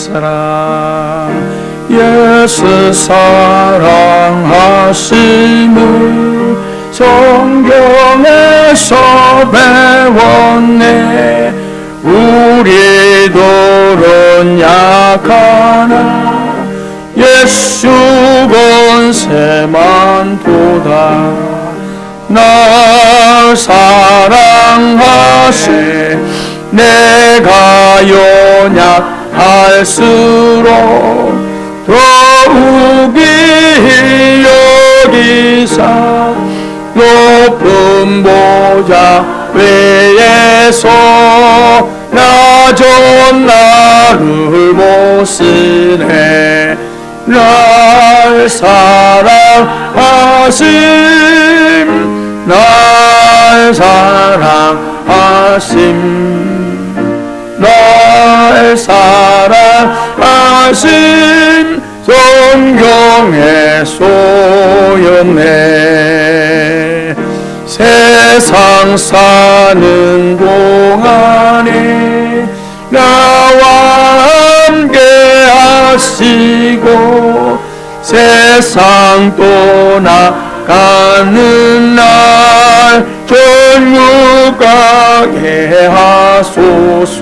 사랑 예수 사랑하심을 성경에서 배웠네. 우리들은 약하나 예수 권세만 도다. 날 사랑하시 내가 연약할수록 더욱이 여기사 높은 보좌 위에서 나 전 나를 못 쓰네. 날 사랑하심 날 사랑하심 날 사랑하심 성경에 쏘였네. 세상 사는 동안에 나와 함께 하시고 세상 떠나가는 날 천국 가게 하소서.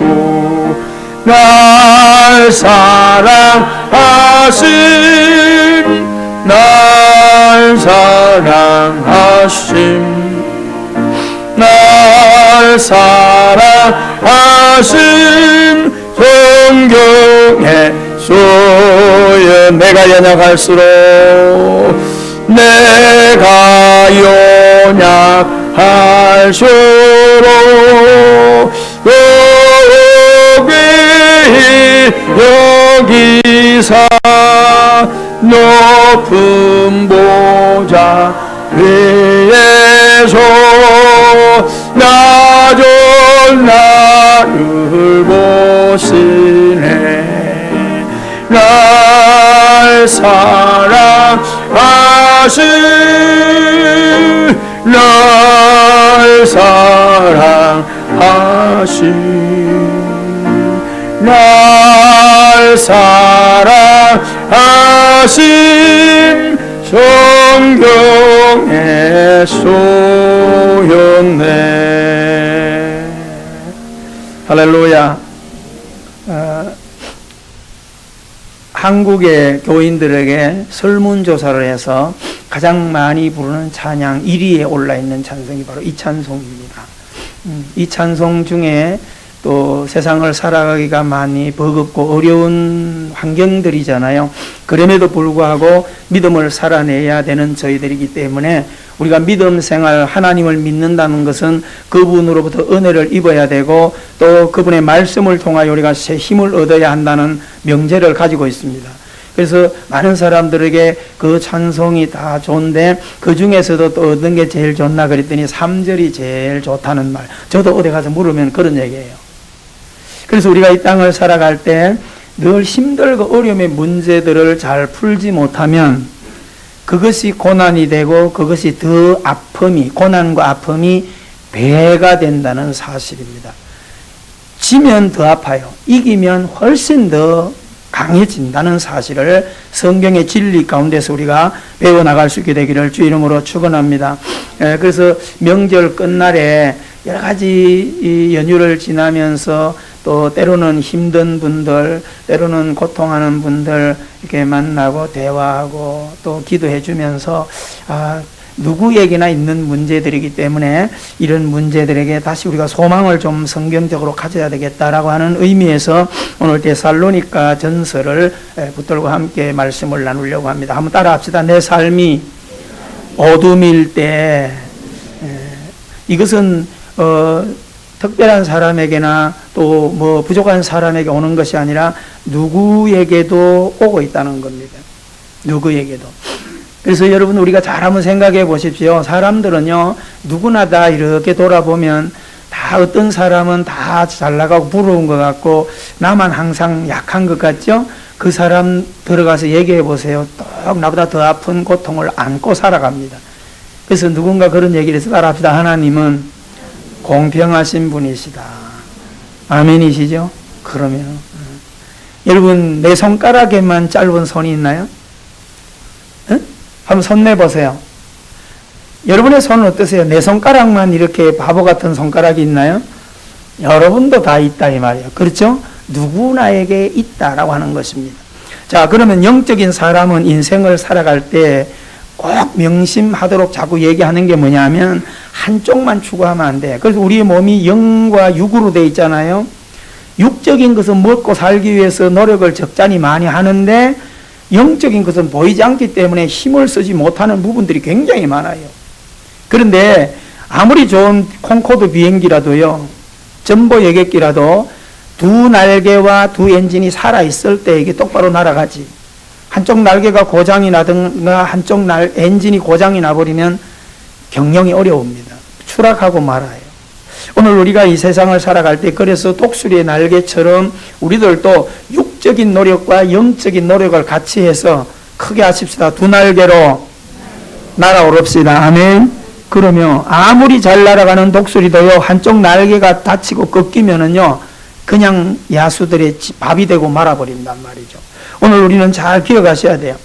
날 사랑하심 날 사랑하심 날 사랑하심 성경에 쏘여. 내가 연약할수록 내가 연약할수록 여기사 높은 보좌 위에서 나 전 나를 보시네. 날 사랑하시 날 사랑하시 날 사랑하심 성경에 쏘였네. 할렐루야. 한국의 교인들에게 설문조사를 해서 가장 많이 부르는 찬양 1위에 올라있는 찬송이 바로 이 찬송입니다. 이 찬송 중에 또 세상을 살아가기가 많이 버겁고 어려운 환경들이잖아요. 그럼에도 불구하고 믿음을 살아내야 되는 저희들이기 때문에 우리가 믿음 생활, 하나님을 믿는다는 것은 그분으로부터 은혜를 입어야 되고 또 그분의 말씀을 통하여 우리가 새 힘을 얻어야 한다는 명제를 가지고 있습니다. 그래서 많은 사람들에게 그 찬송이 다 좋은데 그 중에서도 또 어떤 게 제일 좋나 그랬더니 3절이 제일 좋다는 말. 저도 어디 가서 물으면 그런 얘기예요. 그래서 우리가 이 땅을 살아갈 때 늘 힘들고 어려움의 문제들을 잘 풀지 못하면 그것이 고난이 되고 그것이 더 아픔이, 고난과 아픔이 배가 된다는 사실입니다. 지면 더 아파요. 이기면 훨씬 더 강해진다는 사실을 성경의 진리 가운데서 우리가 배워나갈 수 있게 되기를 주 이름으로 축원합니다. 그래서 명절 끝날에 여러 가지 이 연휴를 지나면서 또 때로는 힘든 분들, 때로는 고통하는 분들 이렇게 만나고 대화하고 또 기도해 주면서 누구에게나 있는 문제들이기 때문에 이런 문제들에게 다시 우리가 소망을 좀 성경적으로 가져야 되겠다라고 하는 의미에서 오늘 데살로니가 전서를 붙들고 함께 말씀을 나누려고 합니다. 한번 따라 합시다. 내 삶이 어둠일 때, 이것은 특별한 사람에게나 또 뭐 부족한 사람에게 오는 것이 아니라 누구에게도 오고 있다는 겁니다. 누구에게도. 그래서 여러분 우리가 잘 한번 생각해 보십시오. 사람들은요 누구나 다 이렇게 돌아보면 다 어떤 사람은 다 잘나가고 부러운 것 같고 나만 항상 약한 것 같죠. 그 사람 들어가서 얘기해 보세요. 또 나보다 더 아픈 고통을 안고 살아갑니다. 그래서 누군가 그런 얘기를 해서 따라합시다. 하나님은 공평하신 분이시다. 아멘이시죠? 그러면 여러분, 내 손가락에만 짧은 손이 있나요? 응? 한번 손 내보세요. 여러분의 손은 어떠세요? 내 손가락만 이렇게 바보 같은 손가락이 있나요? 여러분도 다 있다 이 말이에요. 그렇죠? 누구나에게 있다라고 하는 것입니다. 자, 그러면 영적인 사람은 인생을 살아갈 때 꼭 명심하도록 자꾸 얘기하는 게 뭐냐면 한쪽만 추구하면 안 돼. 그래서 우리의 몸이 영과 육으로 돼 있잖아요. 육적인 것은 먹고 살기 위해서 노력을 적잖이 많이 하는데 영적인 것은 보이지 않기 때문에 힘을 쓰지 못하는 부분들이 굉장히 많아요. 그런데 아무리 좋은 콩코드 비행기라도요, 전보 여객기라도 두 날개와 두 엔진이 살아있을 때 이게 똑바로 날아가지. 한쪽 날개가 고장이 나든가 한쪽 엔진이 고장이 나버리면 경영이 어려웁니다. 추락하고 말아요. 오늘 우리가 이 세상을 살아갈 때 그래서 독수리의 날개처럼 우리들도 육적인 노력과 영적인 노력을 같이 해서 크게 하십시다. 두 날개로 날아오릅시다. 아멘. 그러면 아무리 잘 날아가는 독수리도요, 한쪽 날개가 다치고 꺾이면은요, 그냥 야수들의 밥이 되고 말아버린단 말이죠. 오늘 우리는 잘 기억하셔야 돼요.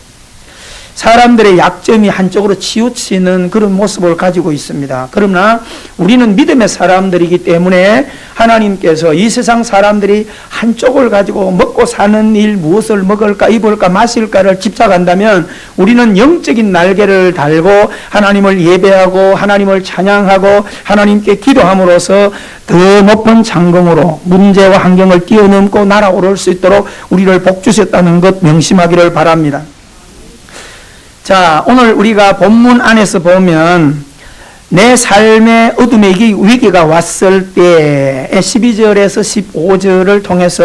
사람들의 약점이 한쪽으로 치우치는 그런 모습을 가지고 있습니다. 그러나 우리는 믿음의 사람들이기 때문에 하나님께서 이 세상 사람들이 한쪽을 가지고 먹고 사는 일, 무엇을 먹을까, 입을까, 마실까를 집착한다면 우리는 영적인 날개를 달고 하나님을 예배하고 하나님을 찬양하고 하나님께 기도함으로써 더 높은 창공으로 문제와 환경을 뛰어넘고 날아오를 수 있도록 우리를 복주셨다는 것 명심하기를 바랍니다. 자, 오늘 우리가 본문 안에서 보면 내 삶의 어둠의 위기가 왔을 때 12절에서 15절을 통해서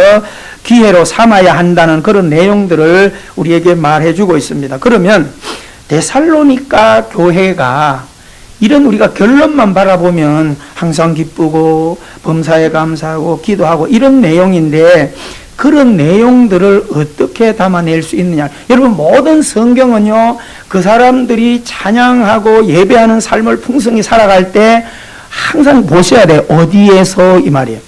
기회로 삼아야 한다는 그런 내용들을 우리에게 말해주고 있습니다. 그러면 데살로니가 교회가 이런 우리가 결론만 바라보면 항상 기쁘고 범사에 감사하고 기도하고 이런 내용인데 그런 내용들을 어떻게 담아낼 수 있느냐. 여러분, 모든 성경은요, 그 사람들이 찬양하고 예배하는 삶을 풍성히 살아갈 때 항상 보셔야 돼요. 어디에서 이 말이에요.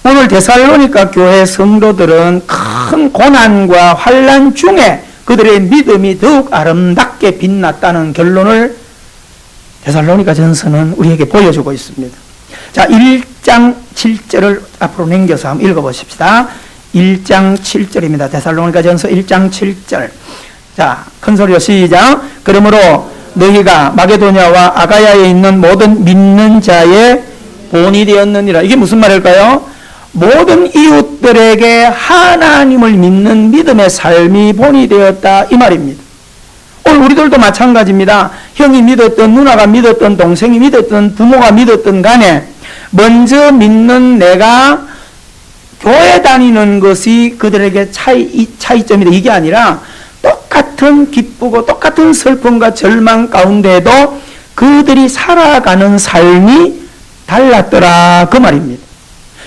오늘 데살로니가 교회 성도들은 큰 고난과 환난 중에 그들의 믿음이 더욱 아름답게 빛났다는 결론을 데살로니가 전서는 우리에게 보여주고 있습니다. 자, 1장 7절을 앞으로 넘겨서 한번 읽어보십시다. 1장 7절입니다. 데살로니가 전서 1장 7절. 자, 큰 소리로 시작. 그러므로 너희가 마게도냐와 아가야에 있는 모든 믿는 자의 본이 되었느니라. 이게 무슨 말일까요? 모든 이웃들에게 하나님을 믿는 믿음의 삶이 본이 되었다 이 말입니다. 오늘 우리들도 마찬가지입니다. 형이 믿었던, 누나가 믿었던, 동생이 믿었던, 부모가 믿었던 간에 먼저 믿는 내가 교회 다니는 것이 그들에게 차이점이다 이게 아니라 똑같은 기쁘고 똑같은 슬픔과 절망 가운데도 그들이 살아가는 삶이 달랐더라 그 말입니다.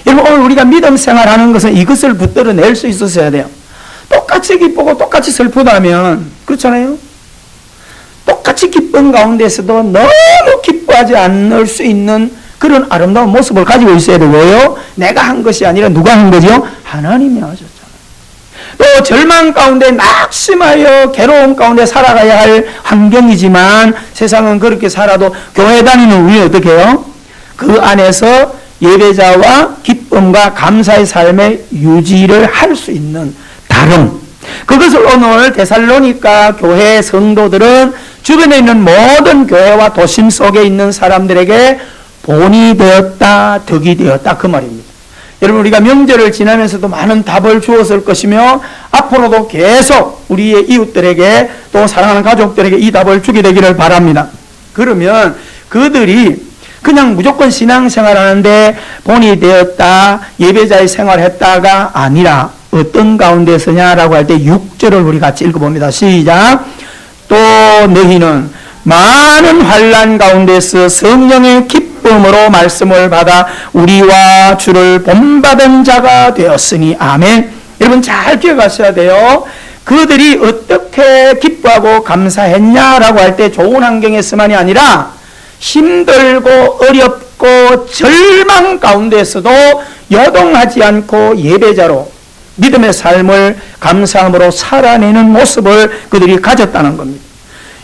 여러분, 오늘 우리가 믿음 생활하는 것은 이것을 붙들어낼 수 있었어야 돼요. 똑같이 기쁘고 똑같이 슬프다면 그렇잖아요. 똑같이 기쁜 가운데서도 너무 기뻐하지 않을 수 있는 그런 아름다운 모습을 가지고 있어야 되고요. 내가 한 것이 아니라 누가 한 거죠? 하나님이 하셨잖아요. 또 절망 가운데 낙심하여 괴로움 가운데 살아가야 할 환경이지만 세상은 그렇게 살아도 교회 다니는 우리 어떻게 해요? 그 안에서 예배자와 기쁨과 감사의 삶의 유지를 할 수 있는 다름, 그것을 오늘 데살로니가 교회 성도들은 주변에 있는 모든 교회와 도심 속에 있는 사람들에게 본이 되었다, 덕이 되었다 그 말입니다. 여러분, 우리가 명절을 지나면서도 많은 답을 주었을 것이며 앞으로도 계속 우리의 이웃들에게 또 사랑하는 가족들에게 이 답을 주게 되기를 바랍니다. 그러면 그들이 그냥 무조건 신앙생활 하는데 본이 되었다, 예배자의 생활했다가 아니라 어떤 가운데서냐라고 할 때 6절을 우리 같이 읽어봅니다. 시작. 또 너희는 많은 환난 가운데서 성령의 기쁨으로 말씀을 받아 우리와 주를 본받은 자가 되었으니 아멘. 여러분 잘 기억하셔야 돼요. 그들이 어떻게 기뻐하고 감사했냐라고 할 때 좋은 환경에서만이 아니라 힘들고 어렵고 절망 가운데서도 여동하지 않고 예배자로 믿음의 삶을 감사함으로 살아내는 모습을 그들이 가졌다는 겁니다.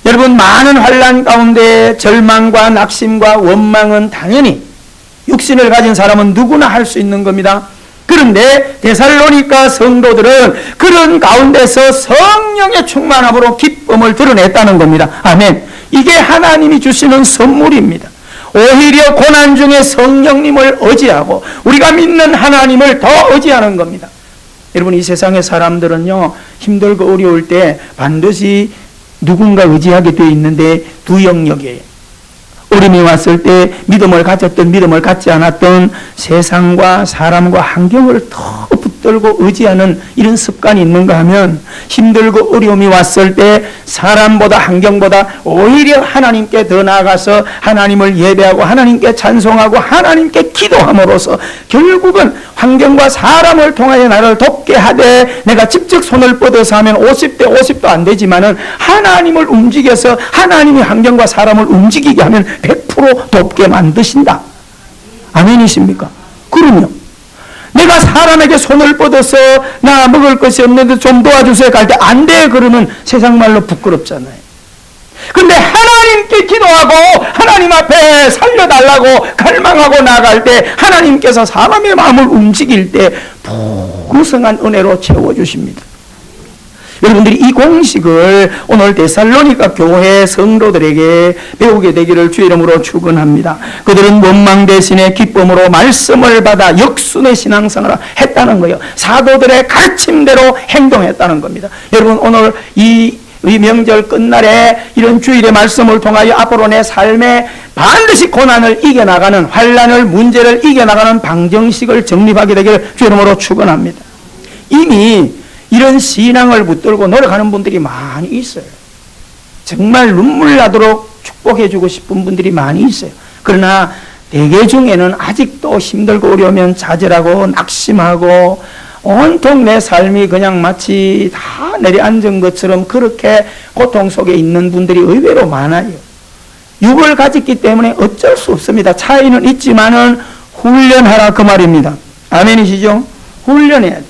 여러분, 많은 환난 가운데 절망과 낙심과 원망은 당연히 육신을 가진 사람은 누구나 할 수 있는 겁니다. 그런데 데살로니가 성도들은 그런 가운데서 성령의 충만함으로 기쁨을 드러냈다는 겁니다. 아멘. 이게 하나님이 주시는 선물입니다. 오히려 고난 중에 성령님을 의지하고 우리가 믿는 하나님을 더 의지하는 겁니다. 여러분, 이 세상의 사람들은요, 힘들고 어려울 때 반드시 누군가 의지하게 되어 있는데 두 영역이에요. 어려움이 왔을 때 믿음을 가졌던 믿음을 갖지 않았던 세상과 사람과 환경을 더 붙들고 의지하는 이런 습관이 있는가 하면, 힘들고 어려움이 왔을 때 사람보다 환경보다 오히려 하나님께 더 나아가서 하나님을 예배하고 하나님께 찬송하고 하나님께 기도함으로써 결국은 환경과 사람을 통하여 나를 돕게 하되, 내가 직접 손을 뻗어서 하면 50대 50도 안 되지만은 하나님을 움직여서 하나님이 환경과 사람을 움직이게 하면 100% 돕게 만드신다. 아멘이십니까? 그럼요. 내가 사람에게 손을 뻗어서 나 먹을 것이 없는데 좀 도와주세요 갈 때 안 돼 그러면 세상 말로 부끄럽잖아요. 근데 하나님께 기도하고 하나님 앞에 살려달라고 갈망하고 나갈 때 하나님께서 사람의 마음을 움직일 때 풍성한 은혜로 채워주십니다. 여러분들이 이 공식을 오늘 데살로니가 교회 성도들에게 배우게 되기를 주의 이름으로 축원합니다. 그들은 원망 대신에 기쁨으로 말씀을 받아 역순의 신앙생활을 했다는 거예요. 사도들의 가르침대로 행동했다는 겁니다. 여러분, 오늘 이 명절 끝날에 이런 주일의 말씀을 통하여 앞으로 내 삶에 반드시 고난을 이겨나가는, 환난을 문제를 이겨나가는 방정식을 정립하게 되기를 주의 이름으로 축원합니다. 이미 이런 신앙을 붙들고 노력하는 분들이 많이 있어요. 정말 눈물 나도록 축복해주고 싶은 분들이 많이 있어요. 그러나 대개 중에는 아직도 힘들고 어려우면 좌절하고 낙심하고 온통 내 삶이 그냥 마치 다 내려앉은 것처럼 그렇게 고통 속에 있는 분들이 의외로 많아요. 육을 가졌기 때문에 어쩔 수 없습니다. 차이는 있지만은 훈련하라 그 말입니다. 아멘이시죠? 훈련해야 돼요.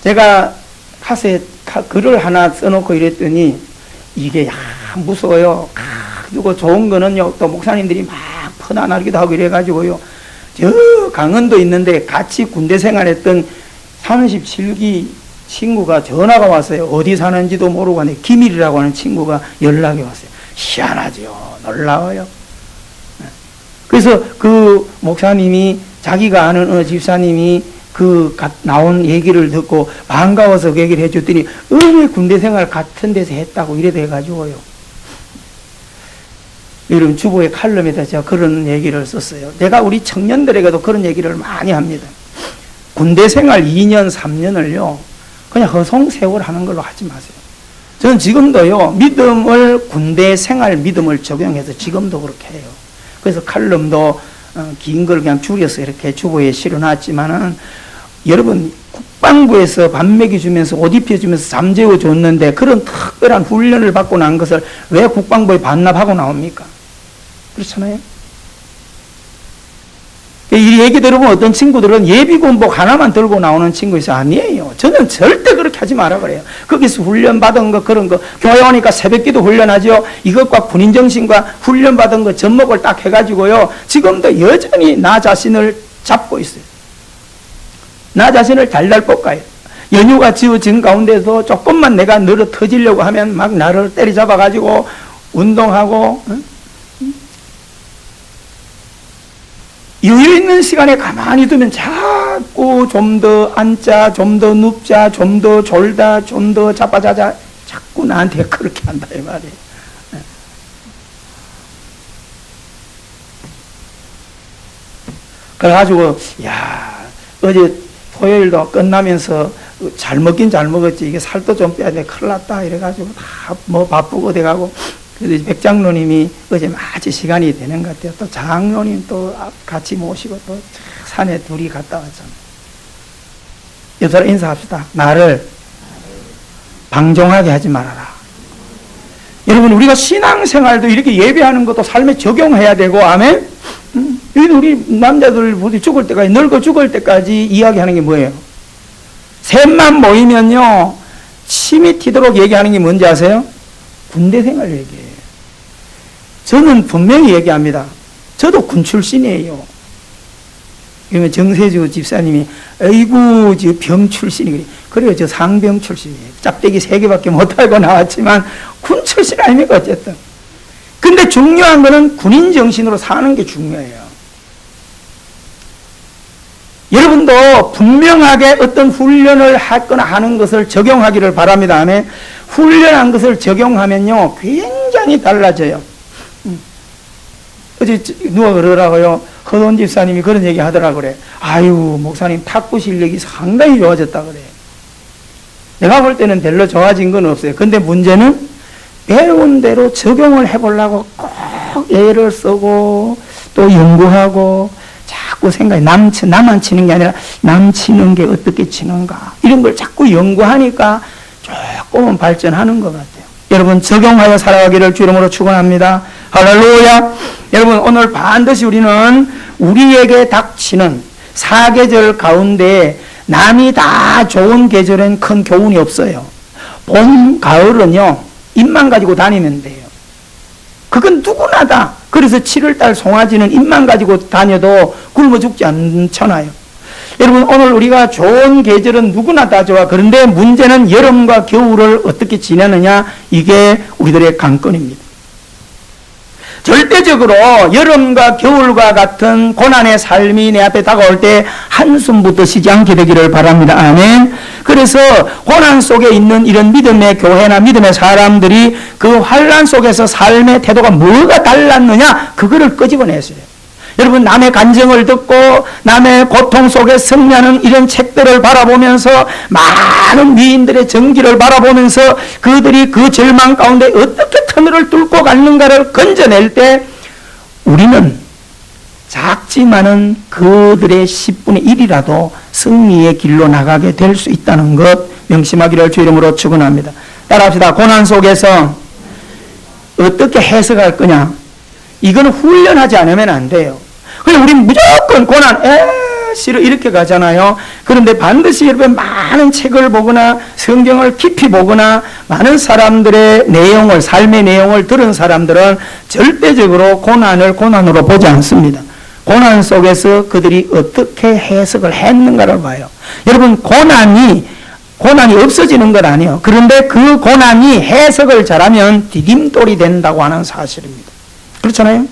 제가 카세 글을 하나 써놓고 이랬더니 이게 무서워요. 그리고 좋은 거는요, 또 목사님들이 막 퍼나나기도 하고 이래가지고요, 저 강원도 있는데 같이 군대 생활했던 37기 친구가 전화가 왔어요. 어디 사는지도 모르고 하는데 김일이라고 하는 친구가 연락이 왔어요. 희한하죠. 놀라워요. 그래서 그 목사님이 자기가 아는 어느 집사님이 나온 얘기를 듣고 반가워서 그 얘기를 해줬더니 왜 군대 생활 같은 데서 했다고 이래 돼가지고요. 여러분, 주보의 칼럼에다 제가 그런 얘기를 썼어요. 내가 우리 청년들에게도 그런 얘기를 많이 합니다. 군대 생활 2년, 3년을요, 그냥 허송세월 하는 걸로 하지 마세요. 저는 지금도요, 믿음을, 군대 생활 믿음을 적용해서 지금도 그렇게 해요. 그래서 칼럼도 긴 걸 그냥 줄여서 이렇게 주보에 실어놨지만은, 여러분, 국방부에서 밥 먹여주면서 옷 입혀주면서 잠재워줬는데 그런 특별한 훈련을 받고 난 것을 왜 국방부에 반납하고 나옵니까? 그렇잖아요. 이 얘기 들어보면 어떤 친구들은 예비군복 하나만 들고 나오는 친구 있어요. 아니에요. 저는 절대 그렇게 하지 마라 그래요. 거기서 훈련 받은 거, 그런 거, 교회 오니까 새벽기도 훈련하죠. 이것과 군인정신과 훈련 받은 거 접목을 딱 해가지고요, 지금도 여전히 나 자신을 잡고 있어요. 나 자신을 달달 볶아요. 연휴가 지어진 가운데서 조금만 내가 늘어 터지려고 하면 막 나를 때리잡아가지고 운동하고, 여유 있는 시간에 가만히 두면 자꾸 좀 더 앉자, 좀 더 눕자, 좀 더 졸다, 좀 더 자빠자자, 자꾸 나한테 그렇게 한다 이 말이에요. 그래가지고 어제 토요일도 끝나면서 잘 먹긴 잘 먹었지, 이게 살도 좀 빼야 돼, 큰일 났다 이래가지고 다 뭐 바쁘고 돼가고, 그래서 백장로님이 어제 마치 시간이 되는 것 같아요. 또 장로님 또 같이 모시고 또 산에 둘이 갔다 왔잖아요. 옆사람 인사합시다. 나를 방종하게 하지 말아라. 여러분, 우리가 신앙생활도 이렇게 예배하는 것도 삶에 적용해야 되고, 아멘? 여기 우리 남자들 보디 죽을 때까지, 늙어 죽을 때까지 이야기하는 게 뭐예요? 셋만 모이면요, 침이 튀도록 얘기하는 게 뭔지 아세요? 군대 생활 얘기예요. 저는 분명히 얘기합니다. 저도 군 출신이에요. 그러면 정세주 집사님이, 아이고, 저 병 출신이, 그래요. 저 상병 출신이에요. 짝대기 3개밖에 못하고 나왔지만, 군 출신 아닙니까, 어쨌든. 근데 중요한 거는 군인 정신으로 사는 게 중요해요. 여러분도 분명하게 어떤 훈련을 하거나 하는 것을 적용하기를 바랍니다. 아멘. 훈련한 것을 적용하면요, 굉장히 달라져요. 어제 누가 그러더라고요. 허돈 집사님이 그런 얘기 하더라고 그래. 아유, 목사님 탁구 실력이 상당히 좋아졌다 그래. 내가 볼 때는 별로 좋아진 건 없어요. 근데 문제는 배운 대로 적용을 해보려고 꼭 애를 쓰고 또 연구하고 자꾸 생각해. 나만 치는 게 아니라 남 치는 게 어떻게 치는가. 이런 걸 자꾸 연구하니까 조금은 발전하는 것 같아요. 여러분, 적용하여 살아가기를 주 이름으로 축원합니다. 할렐루야. 여러분, 오늘 반드시 우리는 우리에게 닥치는 사계절 가운데 남이 다 좋은 계절엔 큰 교훈이 없어요. 봄, 가을은요, 입만 가지고 다니면 돼요. 그건 누구나 다. 그래서 7월달 송아지는 입만 가지고 다녀도 굶어 죽지 않잖아요. 여러분, 오늘 우리가 좋은 계절은 누구나 다 좋아. 그런데 문제는 여름과 겨울을 어떻게 지내느냐, 이게 우리들의 관건입니다. 절대적으로 여름과 겨울과 같은 고난의 삶이 내 앞에 다가올 때 한숨부터 쉬지 않게 되기를 바랍니다. 아멘. 그래서 고난 속에 있는 이런 믿음의 교회나 믿음의 사람들이 그 환난 속에서 삶의 태도가 뭐가 달랐느냐, 그거를 끄집어냈어요. 여러분, 남의 간증을 듣고 남의 고통 속에 승리하는 이런 책들을 바라보면서 많은 위인들의 전기를 바라보면서 그들이 그 절망 가운데 어떻게 터널을 뚫고 갔는가를 건져낼 때 우리는 작지만은 그들의 10분의 1이라도 승리의 길로 나가게 될 수 있다는 것 명심하기를 주 이름으로 축원합니다. 따라합시다. 고난 속에서 어떻게 해석할 거냐, 이거는 훈련하지 않으면 안 돼요. 그냥 우리는 무조건 고난, 싫어, 이렇게 가잖아요. 그런데 반드시 여러분 많은 책을 보거나 성경을 깊이 보거나 많은 사람들의 내용을, 삶의 내용을 들은 사람들은 절대적으로 고난을 고난으로 보지 않습니다. 고난 속에서 그들이 어떻게 해석을 했는가를 봐요. 여러분, 고난이 없어지는 건 아니에요. 그런데 그 고난이 해석을 잘하면 디딤돌이 된다고 하는 사실입니다. 그렇잖아요?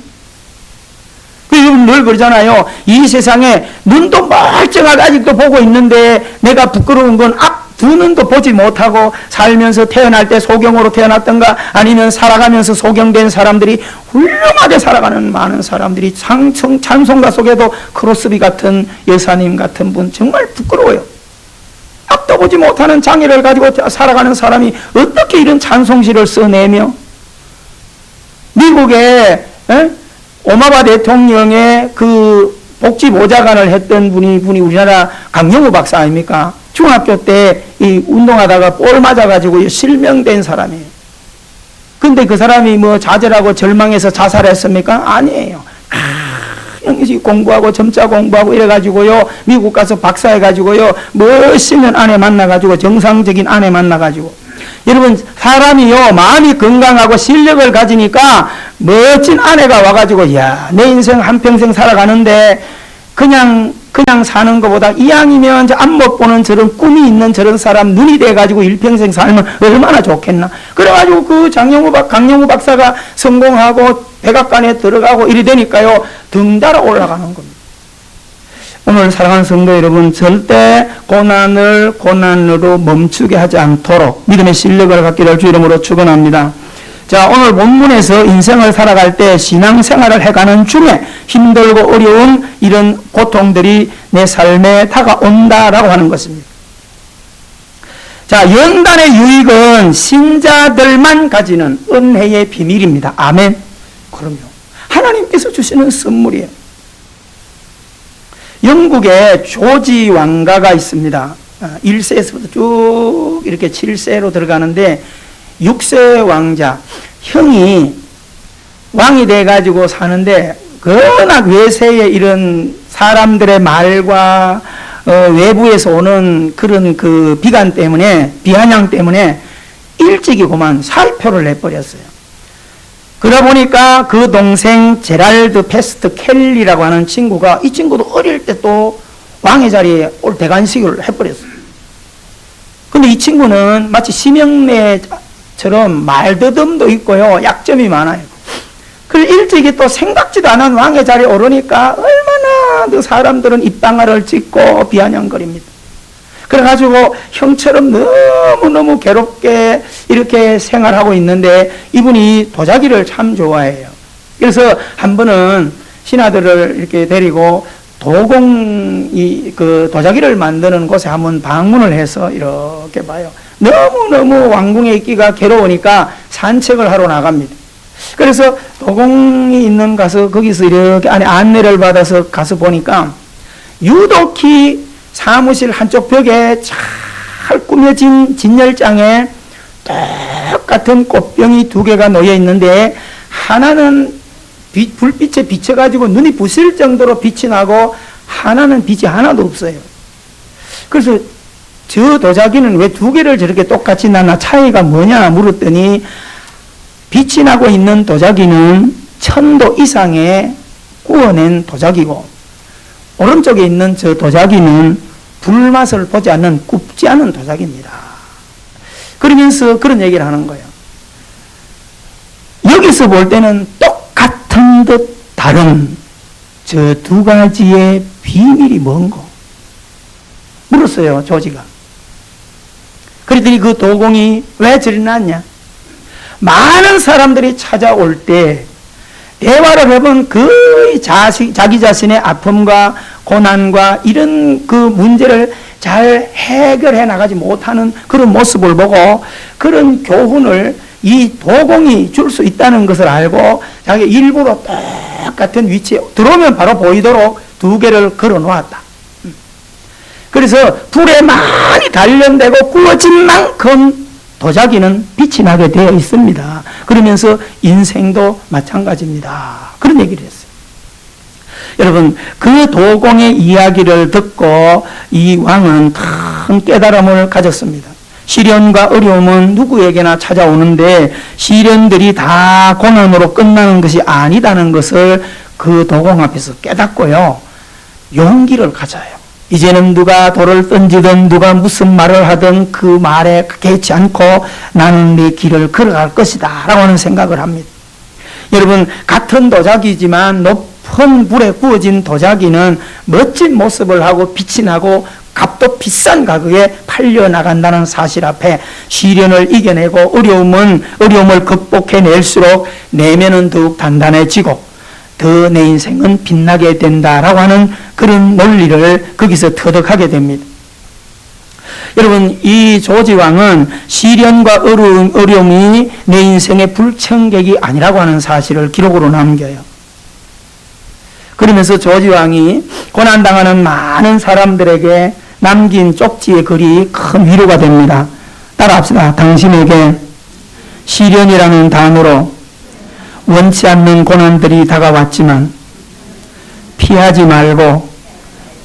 여러분 늘 그러잖아요. 이 세상에 눈도 멀쩡하게 아직도 보고 있는데 내가 부끄러운 건 앞 두 눈도 보지 못하고 살면서 태어날 때 소경으로 태어났던가 아니면 살아가면서 소경된 사람들이 훌륭하게 살아가는 많은 사람들이 찬송가 속에도 크로스비 같은 여사님 같은 분 정말 부끄러워요. 앞도 보지 못하는 장애를 가지고 살아가는 사람이 어떻게 이런 찬송시를 써내며 미국의 오바마 대통령의 그 복지보좌관을 했던 분이 우리나라 강영우 박사 아닙니까? 중학교 때 이 운동하다가 볼 맞아가지고 실명된 사람이에요. 근데 그 사람이 뭐 좌절하고 절망해서 자살했습니까? 아니에요. 그냥 공부하고 점자 공부하고 이래가지고요, 미국 가서 박사해가지고요, 멋있는 아내 만나가지고 정상적인 아내 만나가지고. 여러분, 사람이요, 마음이 건강하고 실력을 가지니까 멋진 아내가 와가지고, 야, 내 인생 한평생 살아가는데 그냥 사는 것보다 이왕이면 앞못 보는 저런 꿈이 있는 저런 사람 눈이 돼가지고 일평생 살면 얼마나 좋겠나. 그래가지고 그 강영우 박사가 성공하고 백악관에 들어가고 이래 되니까요, 덩달아 올라가는 겁니다. 오늘 사랑하는 성도 여러분, 절대 고난을 고난으로 멈추게 하지 않도록 믿음의 실력을 갖기를 주 이름으로 축원합니다. 자, 오늘 본문에서 인생을 살아갈 때 신앙생활을 해가는 중에 힘들고 어려운 이런 고통들이 내 삶에 다가온다라고 하는 것입니다. 자, 연단의 유익은 신자들만 가지는 은혜의 비밀입니다. 아멘. 그럼요. 하나님께서 주시는 선물이에요. 영국에 조지 왕가가 있습니다. 1세에서부터 쭉 이렇게 7세로 들어가는데 6세 왕자, 형이 왕이 돼가지고 사는데 워낙 외세의 이런 사람들의 말과 외부에서 오는 그런 그 비관 때문에, 비아냥 때문에 일찍이 그만 사표를 내버렸어요. 그러다 보니까 그 동생 제랄드 페스트 켈리라고 하는 친구가, 이 친구도 어릴 때 또 왕의 자리에 올 대관식을 해버렸어요. 근데 이 친구는 마치 심형래처럼 말더듬도 있고요, 약점이 많아요. 그래서 일찍이 또 생각지도 않은 왕의 자리에 오르니까 얼마나 그 사람들은 입방아를 찢고 비아냥거립니다. 그래가지고 형처럼 너무너무 괴롭게 이렇게 생활하고 있는데, 이분이 도자기를 참 좋아해요. 그래서 한 번은 신하들을 이렇게 데리고 도공이 그 도자기를 만드는 곳에 한번 방문을 해서 이렇게 봐요. 너무너무 왕궁에 있기가 괴로우니까 산책을 하러 나갑니다. 그래서 도공이 있는 가서 거기서 이렇게 안에 안내를 받아서 가서 보니까 유독히 사무실 한쪽 벽에 잘 꾸며진 진열장에 똑같은 꽃병이 2개가 놓여 있는데, 하나는 불빛에 비쳐가지고 눈이 부실 정도로 빛이 나고 하나는 빛이 하나도 없어요. 그래서 저 도자기는 왜 2개를 저렇게 똑같이 놨나, 차이가 뭐냐 물었더니, 빛이 나고 있는 도자기는 1000도 이상의 구워낸 도자기고, 오른쪽에 있는 저 도자기는 불맛을 보지 않는 굽지 않은 도자기입니다. 그러면서 그런 얘기를 하는 거예요. 여기서 볼 때는 똑같은 듯 다른 저 2가지의 비밀이 뭔고? 물었어요, 조지가. 그랬더니 그 도공이 왜 저리 놨냐? 많은 사람들이 찾아올 때 대화를 해본 거의 자기 자신의 아픔과 고난과 이런 그 문제를 잘 해결해 나가지 못하는 그런 모습을 보고, 그런 교훈을 이 도공이 줄 수 있다는 것을 알고 자기 일부러 똑같은 위치에 들어오면 바로 보이도록 2개를 걸어 놓았다. 그래서 불에 많이 단련되고 구워진 만큼 도자기는 빛이 나게 되어 있습니다. 그러면서 인생도 마찬가지입니다. 그런 얘기를 했어요. 여러분, 그 도공의 이야기를 듣고 이 왕은 큰 깨달음을 가졌습니다. 시련과 어려움은 누구에게나 찾아오는데 시련들이 다 고난으로 끝나는 것이 아니다는 것을 그 도공 앞에서 깨닫고요, 용기를 가져요. 이제는 누가 돌을 던지든 누가 무슨 말을 하든 그 말에 개의치 않고 나는 내 길을 걸어갈 것이다 라고 하는 생각을 합니다. 여러분, 같은 도자기지만 높은 불에 구워진 도자기는 멋진 모습을 하고 빛이 나고 값도 비싼 가격에 팔려나간다는 사실 앞에 시련을 이겨내고 어려움을 극복해낼수록 내면은 더욱 단단해지고 더 내 인생은 빛나게 된다라고 하는 그런 논리를 거기서 터득하게 됩니다. 여러분, 이 조지 왕은 시련과 어려움이 내 인생의 불청객이 아니라고 하는 사실을 기록으로 남겨요. 그러면서 조지 왕이 고난당하는 많은 사람들에게 남긴 쪽지의 글이 큰 위로가 됩니다. 따라합시다. 당신에게 시련이라는 단어로 원치 않는 고난들이 다가왔지만 피하지 말고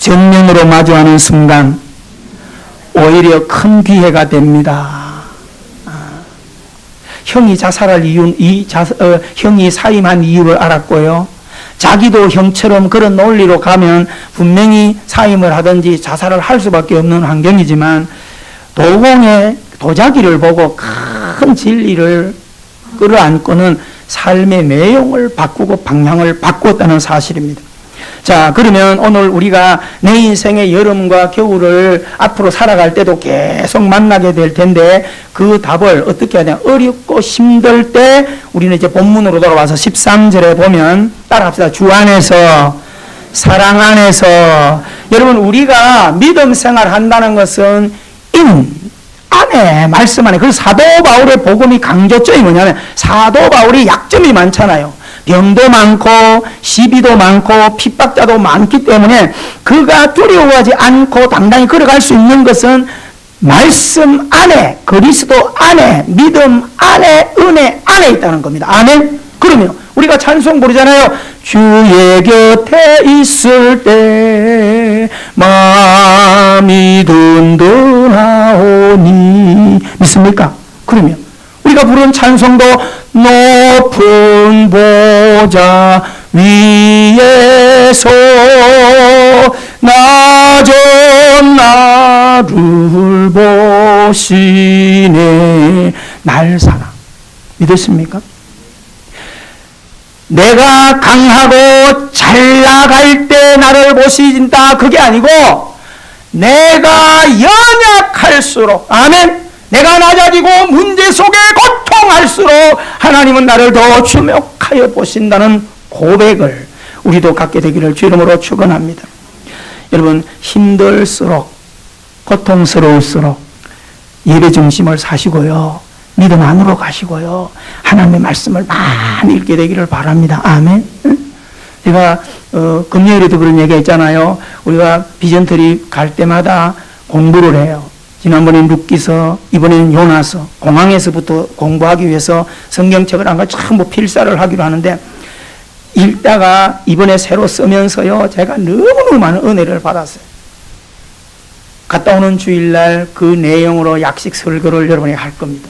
정면으로 마주하는 순간 오히려 큰 기회가 됩니다. 형이 자살할 형이 사임한 이유를 알았고요. 자기도 형처럼 그런 논리로 가면 분명히 사임을 하든지 자살을 할 수밖에 없는 환경이지만 도공의 도자기를 보고 큰 진리를 끌어안고는 삶의 내용을 바꾸고 방향을 바꾸었다는 사실입니다. 자, 그러면 오늘 우리가 내 인생의 여름과 겨울을 앞으로 살아갈 때도 계속 만나게 될 텐데 그 답을 어떻게 하냐? 어렵고 힘들 때 우리는 이제 본문으로 돌아와서 13절에 보면 따라합시다. 주 안에서, 사랑 안에서. 여러분, 우리가 믿음 생활 한다는 것은 안에, 말씀 안에. 그래서 사도 바울의 복음이 강조점이 뭐냐면 사도 바울이 약점이 많잖아요. 병도 많고 시비도 많고 핍박자도 많기 때문에 그가 두려워하지 않고 당당히 걸어갈 수 있는 것은 말씀 안에, 그리스도 안에, 믿음 안에, 은혜 안에 있다는 겁니다. 아멘. 그러면 우리가 찬송 부르잖아요. 주의 곁에 있을 때 마음이 든든하오니. 믿습니까? 그러면 우리가 부른 찬송도 높은 보좌 위에서 낮은 나를 보시네. 날 사랑. 믿으십니까? 내가 강하고 잘 나갈 때 나를 보신다. 그게 아니고 내가 연약할수록, 아멘, 내가 낮아지고 문제 속에 고통할수록 하나님은 나를 더 주목하여 보신다는 고백을 우리도 갖게 되기를 주 이름으로 축원합니다. 여러분, 힘들수록 고통스러울수록 예배 중심을 사시고요, 믿음 안으로 가시고요, 하나님의 말씀을 많이 읽게 되기를 바랍니다. 아멘. 제가 금요일에도 그런 얘기 했잖아요. 우리가 비전트리 갈 때마다 공부를 해요. 지난번엔 룻기서, 이번에는 요나서, 공항에서부터 공부하기 위해서 성경책을 안 가지고 전부 필사를 하기로 하는데, 읽다가 이번에 새로 쓰면서요, 제가 너무너무 많은 은혜를 받았어요. 갔다 오는 주일날 그 내용으로 약식 설교를 여러분이 할 겁니다.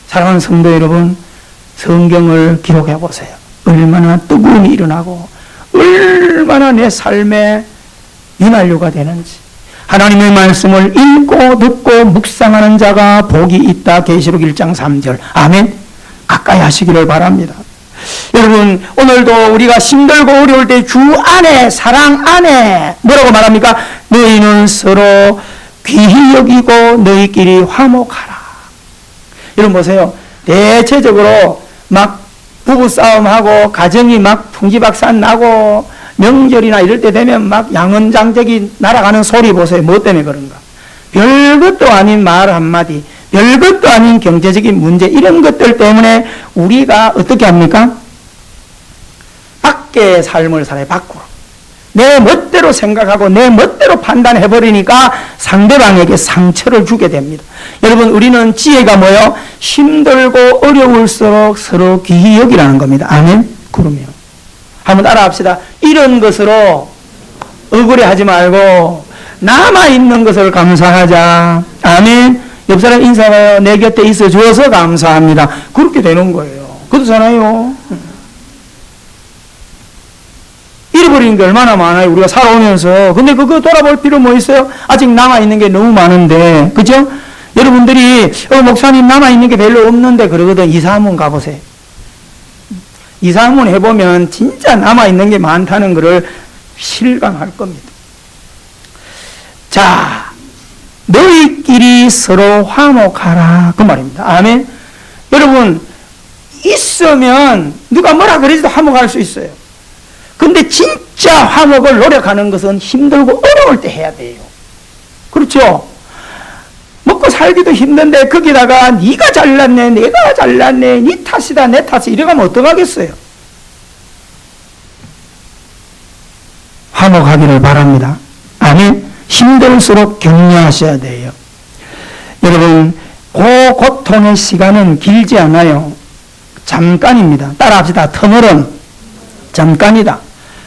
사랑하는 성도 여러분, 성경을 기록해 보세요. 얼마나 뜨거움이 일어나고 얼마나 내 삶에 윤활유가 되는지. 하나님의 말씀을 읽고 듣고 묵상하는 자가 복이 있다. 계시록 1장 3절. 아멘. 가까이 하시기를 바랍니다. 여러분, 오늘도 우리가 힘들고 어려울 때 주 안에, 사랑 안에 뭐라고 말합니까? 너희는 서로 귀히 여기고 너희끼리 화목하라. 여러분 보세요. 대체적으로 막 부부싸움하고 가정이 막 풍지박산 나고 명절이나 이럴 때 되면 막 양은장적이 날아가는 소리 보세요. 뭐 때문에 그런가? 별것도 아닌 말 한마디, 별것도 아닌 경제적인 문제, 이런 것들 때문에 우리가 어떻게 합니까? 밖의 삶을 살아요. 밖으로. 내 멋대로 생각하고 내 멋대로 판단해버리니까 상대방에게 상처를 주게 됩니다. 여러분, 우리는 지혜가 뭐요? 힘들고 어려울수록 서로 귀히 여기라는 겁니다. 아멘? 그러면 한번 따라합시다. 이런 것으로 억울해하지 말고 남아있는 것을 감사하자. 아멘? 옆 사람 인사해요. 내 곁에 있어 주어서 감사합니다. 그렇게 되는 거예요. 그렇잖아요. 잃어버리는 게 얼마나 많아요. 우리가 살아오면서. 근데 그거 돌아볼 필요 뭐 있어요? 아직 남아있는 게 너무 많은데. 그죠? 여러분들이 목사님 남아있는 게 별로 없는데 그러거든. 이사 한번 가보세요. 이사 한번 해보면 진짜 남아있는 게 많다는 것을 실감할 겁니다. 자, 너희끼리 서로 화목하라. 그 말입니다. 아멘. 여러분, 있으면 누가 뭐라 그래도 화목할 수 있어요. 근데 진짜 화목을 노력하는 것은 힘들고 어려울 때 해야 돼요. 그렇죠? 먹고 살기도 힘든데 거기다가 네가 잘났네, 내가 잘났네, 네 탓이다, 내 탓이 이래가면 어떡하겠어요? 화목하기를 바랍니다. 아멘. 힘들수록 격려하셔야 돼요. 여러분, 그 고통의 시간은 길지 않아요. 잠깐입니다. 따라합시다. 터널은 잠깐이다.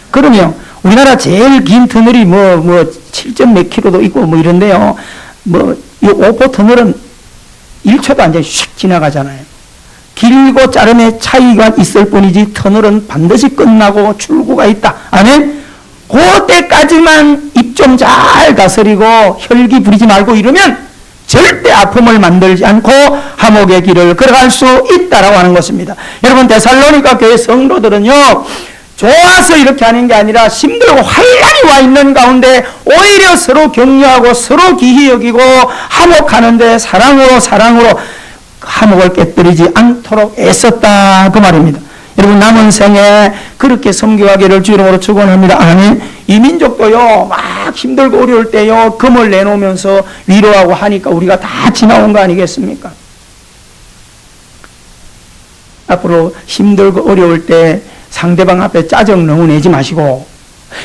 그러면 우리나라 제일 긴 터널이 뭐 7점 몇 킬로도 있고 뭐 이런데요. 이 오포 터널은 1초도 안 돼 슉 지나가잖아요. 길고 짧음의 차이가 있을 뿐이지 터널은 반드시 끝나고 출구가 있다. 아멘? 그때까지만 입 좀 잘 다스리고 혈기 부리지 말고 이러면 절대 아픔을 만들지 않고 화목의 길을 걸어갈 수 있다라고 하는 것입니다. 여러분, 데살로니가 교회 성도들은요, 좋아서 이렇게 하는 게 아니라 힘들고 환란이 와 있는 가운데 오히려 서로 격려하고 서로 귀히 여기고 화목하는데 사랑으로 화목을 깨뜨리지 않도록 애썼다. 그 말입니다. 여러분, 남은 생에 그렇게 섬겨하기를 주 이름으로 축원합니다. 아멘. 이 민족도요, 막 힘들고 어려울 때요, 금을 내놓으면서 위로하고 하니까 우리가 다 지나온 거 아니겠습니까? 앞으로 힘들고 어려울 때 상대방 앞에 짜증 너무 내지 마시고,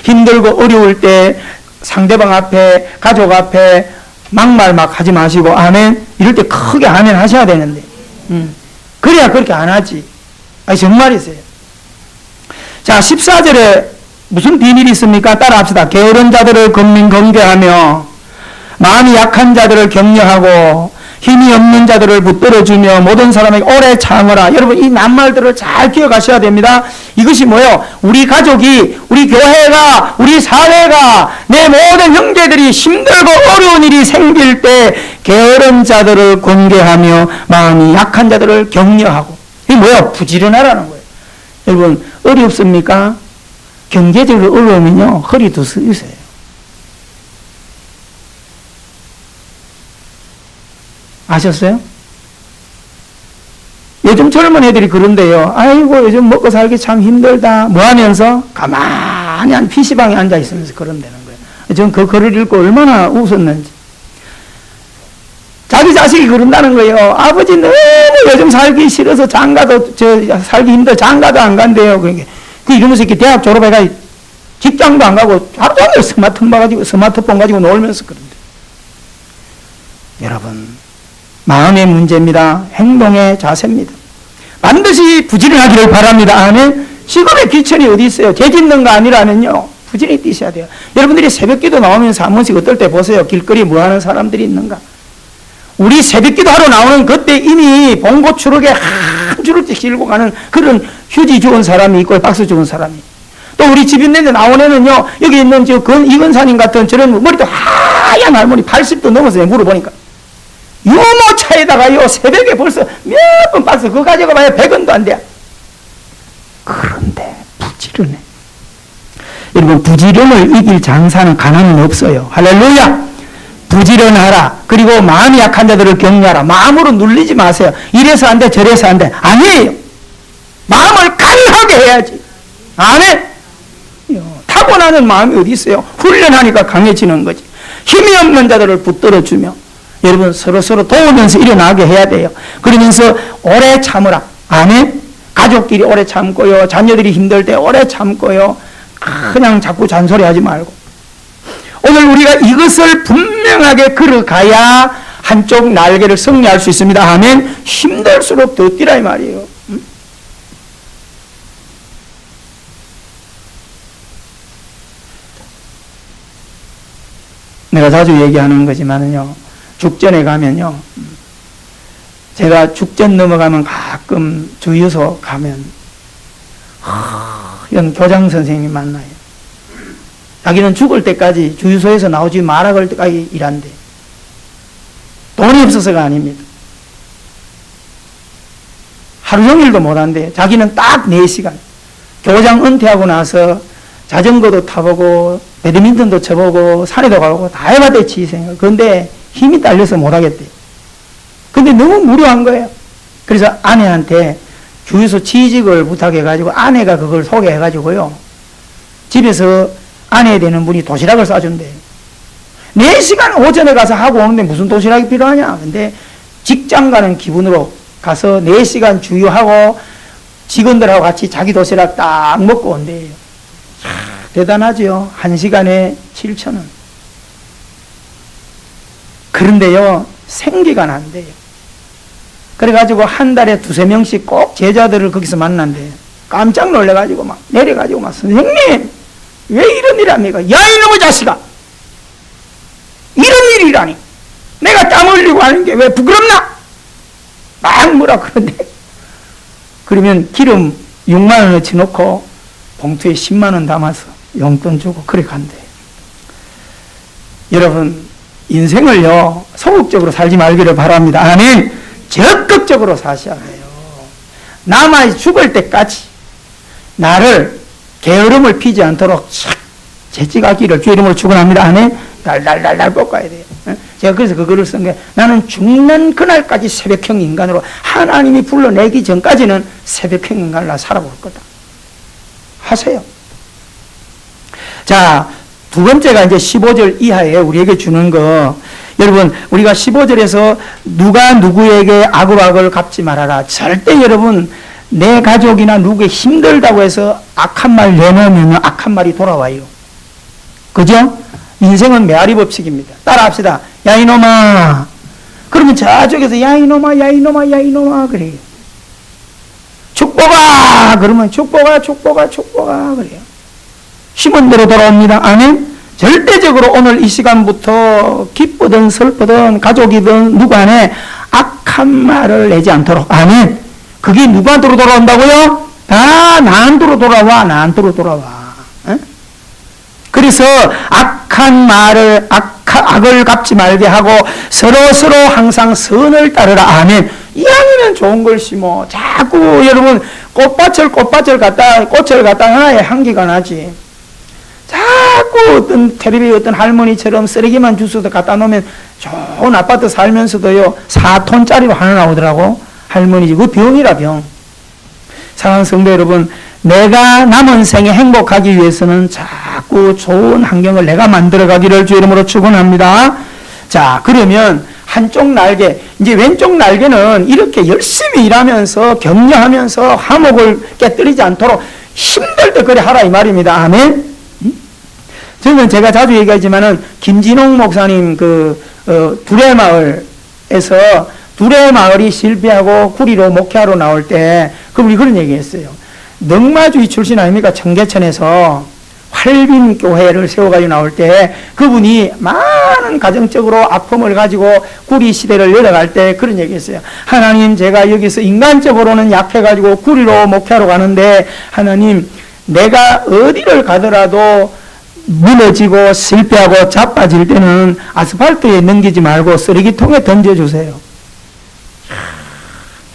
힘들고 어려울 때 상대방 앞에, 가족 앞에 막말 막 하지 마시고, 아멘. 이럴 때 크게 아멘 하셔야 되는데, 그래야 그렇게 안 하지. 아니, 정말이세요. 자, 14절에 무슨 비밀이 있습니까? 따라합시다. 게으른 자들을 건면건개하며 마음이 약한 자들을 격려하고 힘이 없는 자들을 붙들어주며 모든 사람에게 오래 참으라. 여러분, 이 낱말들을 잘 기억하셔야 됩니다. 이것이 뭐예요? 우리 가족이, 우리 교회가, 우리 사회가, 내 모든 형제들이 힘들고 어려운 일이 생길 때 게으른 자들을 권계하며 마음이 약한 자들을 격려하고. 이게 뭐예요? 부지런하라는 거예요. 여러분, 어렵습니까? 경제적으로 어려우면요, 허리 두 쓰세요. 아셨어요? 요즘 젊은 애들이 그런데요. 아이고, 요즘 먹고 살기 참 힘들다. 뭐 하면서? 가만히 한 PC방에 앉아 있으면서 그런다는 거예요. 전 그 글을 읽고 얼마나 웃었는지. 자기 자식이 그런다는 거예요. 아버지 너무 요즘 살기 싫어서 장가도, 살기 힘들어 장가도 안 간대요. 그러니까. 이러면서 이렇게 대학 졸업해가 직장도 안 가고 하루 종일 스마트폰 가지고 놀면서 그런데. 여러분, 마음의 문제입니다. 행동의 자세입니다. 반드시 부지런하기를 바랍니다. 아멘. 지금의 귀천이 어디 있어요? 죄 짓는 거 아니라면요, 부지런히 뛰셔야 돼요. 여러분들이 새벽기도 나오면서 한 번씩 어떨 때 보세요. 길거리 뭐 하는 사람들이 있는가? 우리 새벽기도 하러 나오는 그때 이미 봉고 추럭에 한 줄을 실고 가는 그런 휴지 주운 사람이 있고 박스 주운 사람이. 또 우리 집 있는데 나온 애는요, 여기 있는 이건사님 같은 저런 머리도 하얀 할머니 80도 넘었어요. 물어보니까. 유모차에다가요, 새벽에 벌써 몇 번 박스 그거 가져가봐야 100원도 안 돼. 그런데 부지런해. 여러분, 부지런을 이길 장사는 가난은 없어요. 할렐루야. 부지런하라. 그리고 마음이 약한 자들을 격려하라. 마음으로 눌리지 마세요. 이래서 안 돼, 저래서 안 돼. 아니에요. 마음을 강하게 해야지. 아멘. 타고나는 마음이 어디 있어요? 훈련하니까 강해지는 거지. 힘이 없는 자들을 붙들어주며 여러분, 서로 도우면서 일어나게 해야 돼요. 그러면서 오래 참으라. 아멘. 가족끼리 오래 참고요. 자녀들이 힘들 때 오래 참고요. 그냥 자꾸 잔소리하지 말고. 오늘 우리가 이것을 분명하게 걸어가야 한쪽 날개를 승리할 수 있습니다. 아멘. 힘들수록 더 뛰라 이 말이에요. 내가 자주 얘기하는 거지만은요, 죽전에 가면요, 제가 죽전 넘어가면 가끔 주유소 가면 이런 교장 선생님이 만나요. 자기는 죽을 때까지 주유소에서 나오지 말아 그럴 때까지 일한대. 돈이 없어서가 아닙니다. 하루 종일도 못한대. 자기는 딱 4시간. 교장 은퇴하고 나서 자전거도 타보고 배드민턴도 쳐보고 산에도 가고 다 해봤대, 지생을. 그런데 힘이 딸려서 못하겠대. 근데 너무 무료한 거예요. 그래서 아내한테 주유소 취직을 부탁해가지고 아내가 그걸 소개해가지고요, 집에서 아내 되는 분이 도시락을 싸준대요. 4시간 오전에 가서 하고 오는데 무슨 도시락이 필요하냐. 근데 직장 가는 기분으로 가서 4시간 주유하고 직원들하고 같이 자기 도시락 딱 먹고 온대요. 대단하죠. 1시간에 7,000원. 그런데요, 생계가 난대요. 그래가지고 한 달에 2-3명씩 꼭 제자들을 거기서 만난대요. 깜짝 놀래가지고 막 내려가지고 막, 선생님, 왜 이런 일 합니까? 야, 이놈의 자식아! 이런 일이라니! 내가 땀 흘리고 하는 게 왜 부끄럽나? 막 뭐라 그러는데. 그러면 기름 6만원어치 넣고 봉투에 10만원 담아서 용돈 주고 그래 간대요. 여러분, 인생을요, 소극적으로 살지 말기를 바랍니다. 아멘. 적극적으로 사셔야 돼요. 남아 죽을 때까지 나를 게으름을 피지 않도록 재직하기를 주 이름으로 축원합니다. 아멘. 달달달달 볶아야 돼요. 제가 그래서 그거를 쓴 게, 나는 죽는 그날까지 새벽형 인간으로 하나님이 불러내기 전까지는 새벽형 인간으로 살아볼 거다. 하세요. 자, 두 번째가 이제 15절 이하에 우리에게 주는 거. 여러분, 우리가 15절에서 누가 누구에게 아굴아굴 갚지 말아라. 절대 여러분, 내 가족이나 누구에 힘들다고 해서 악한 말 내놓으면 악한 말이 돌아와요. 그죠? 인생은 메아리 법칙입니다. 따라합시다. 야, 이놈아. 그러면 저쪽에서 야, 이놈아, 야, 이놈아, 야, 이놈아. 그래요. 축복아! 그러면 축복아, 축복아, 축복아, 그래요. 심은 대로 돌아옵니다. 아멘. 절대적으로 오늘 이 시간부터 기쁘든 슬프든 가족이든 누구 안에 악한 말을 내지 않도록. 아멘. 그게 누구한테로 돌아온다고요? 다 나한테로 돌아와. 나한테로 돌아와. 에? 그래서 악한 말을 악을 갚지 말게 하고 서로 항상 선을 따르라. 아멘. 이왕이면 좋은 걸 심어. 자꾸 여러분 꽃을 갖다 하나의 향기가 나지. 자꾸 어떤 텔레비 어떤 할머니처럼 쓰레기만 주워서 갖다 놓으면 좋은 아파트 살면서도요 4톤짜리로 하나 나오더라고. 할머니지. 그 병이라 병. 사랑하는 성도 여러분, 내가 남은 생에 행복하기 위해서는 자꾸 좋은 환경을 내가 만들어가기를 주 이름으로 축원합니다. 자, 그러면 한쪽 날개, 이제 왼쪽 날개는 이렇게 열심히 일하면서 격려하면서 화목을 깨뜨리지 않도록 힘들 때 그래 하라 이 말입니다. 아멘. 저는 제가 자주 얘기하지만은 김진홍 목사님 두레마을에서 두레마을이 실패하고 구리로 목회하러 나올 때 그분이 그런 얘기했어요. 넉마주의 출신 아닙니까? 청계천에서 활빈 교회를 세워가지고 나올 때 그분이 많은 가정적으로 아픔을 가지고 구리 시대를 열어갈 때 그런 얘기했어요. 하나님, 제가 여기서 인간적으로는 약해가지고 구리로 목회하러 가는데 하나님, 내가 어디를 가더라도 무너지고 실패하고 자빠질 때는 아스팔트에 넘기지 말고 쓰레기통에 던져주세요.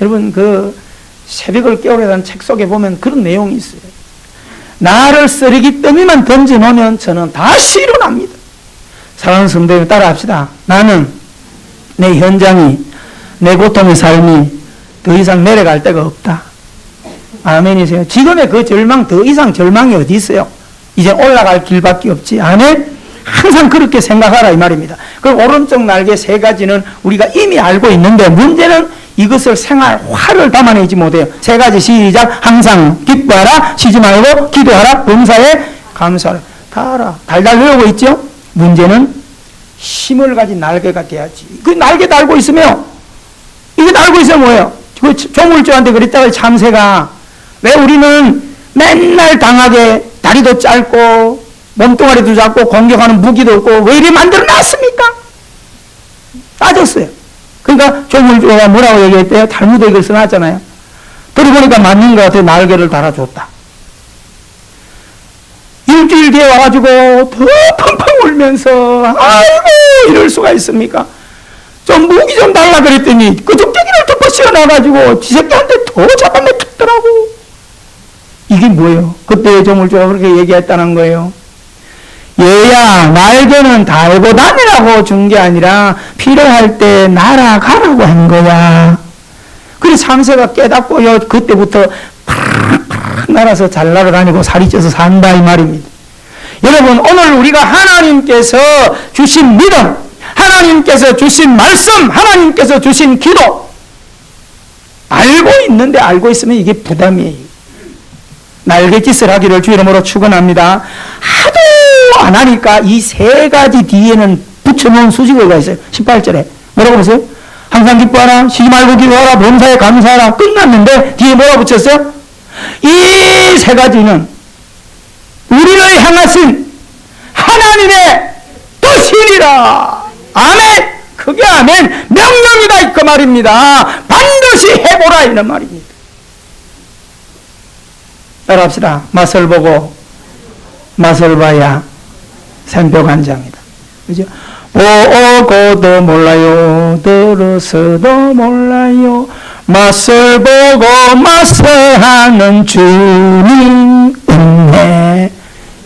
여러분, 그 새벽을 깨우려는 책 속에 보면 그런 내용이 있어요. 나를 쓰레기 더미만 던져놓으면 저는 다시 일어납니다. 사랑하는 성도 여러분, 따라합시다. 나는 내 현장이, 내 고통의 삶이 더 이상 내려갈 데가 없다. 아멘이세요. 지금의 그 절망, 더 이상 절망이 어디 있어요? 이제 올라갈 길밖에 없지. 아멘. 항상 그렇게 생각하라 이 말입니다. 그리고 오른쪽 날개 세 가지는 우리가 이미 알고 있는데 문제는 이것을 생활화를 담아내지 못해요. 세 가지 시작. 항상 기뻐하라, 쉬지 말고 기도하라, 범사에 감사하라. 다 알아. 달달 외우고 있죠. 문제는 힘을 가진 날개가 돼야지. 그 날개 달고 있으면 이게 달고 있으면 뭐예요? 그 조물주한테 그랬다가 참새가 왜 우리는 맨날 당하게 다리도 짧고 몸뚱아리도 작고 공격하는 무기도 없고 왜 이리 만들어놨습니까? 따졌어요. 그러니까 조물주가 뭐라고 얘기했대요? 탈무드에 이걸 써놨잖아요. 들어보니까 맞는 것 같아요. 날개를 달아줬다. 일주일 뒤에 와가지고 더 펑펑 울면서 아이고 이럴 수가 있습니까? 좀 무기 좀 달라 그랬더니 그 족대기를 덮어 씌워놔가지고 지 새끼한테 더 잡아먹혔더라고. 이게 뭐예요? 그때 조물주가 그렇게 얘기했다는 거예요. 얘야, 날개는 달고 다니라고 준 게 아니라 필요할 때 날아가라고 한 거야. 그래서 참새가 깨닫고요, 그때부터 팍팍 날아서 잘 날아다니고 살이 쪄서 산다 이 말입니다. 여러분, 오늘 우리가 하나님께서 주신 믿음, 하나님께서 주신 말씀, 하나님께서 주신 기도 알고 있는데 알고 있으면 이게 부담이에요. 날갯짓을 하기를 주 이름으로 축원합니다. 하도 안 하니까 이 세 가지 뒤에는 붙여놓은 수식어가 있어요. 18절에 뭐라고 보세요? 항상 기뻐하라, 쉬지 말고 기도하라, 범사에 감사하라. 끝났는데 뒤에 뭐라 붙였어요? 이 세 가지는 우리를 향하신 하나님의 뜻이니라. 아멘. 그게 아멘 명령이다 그 말입니다. 반드시 해보라 이런 말입니다. 따라합시다. 맛을 보고 맛을 봐야 샘표간장이다. 그죠? 보고도 몰라요, 들어서도 몰라요. 맛을 보고 맛을 하는 주님 은혜.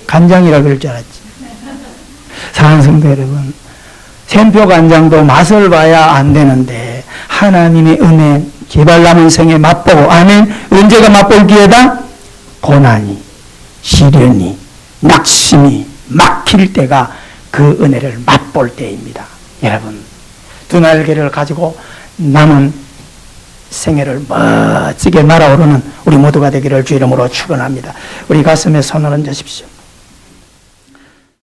간장이라 그럴 줄 알았지. 사랑하는 성도 여러분, 샘표간장도 맛을 봐야 안 되는데 하나님의 은혜 제발 남은 생에 맛보고. 아멘. 언제가 맛볼 기회다? 고난이, 시련이, 낙심이 막힐 때가 그 은혜를 맛볼 때입니다. 여러분, 두 날개를 가지고 남은 생애를 멋지게 날아오르는 우리 모두가 되기를 주 이름으로 축원합니다. 우리 가슴에 손을 얹으십시오.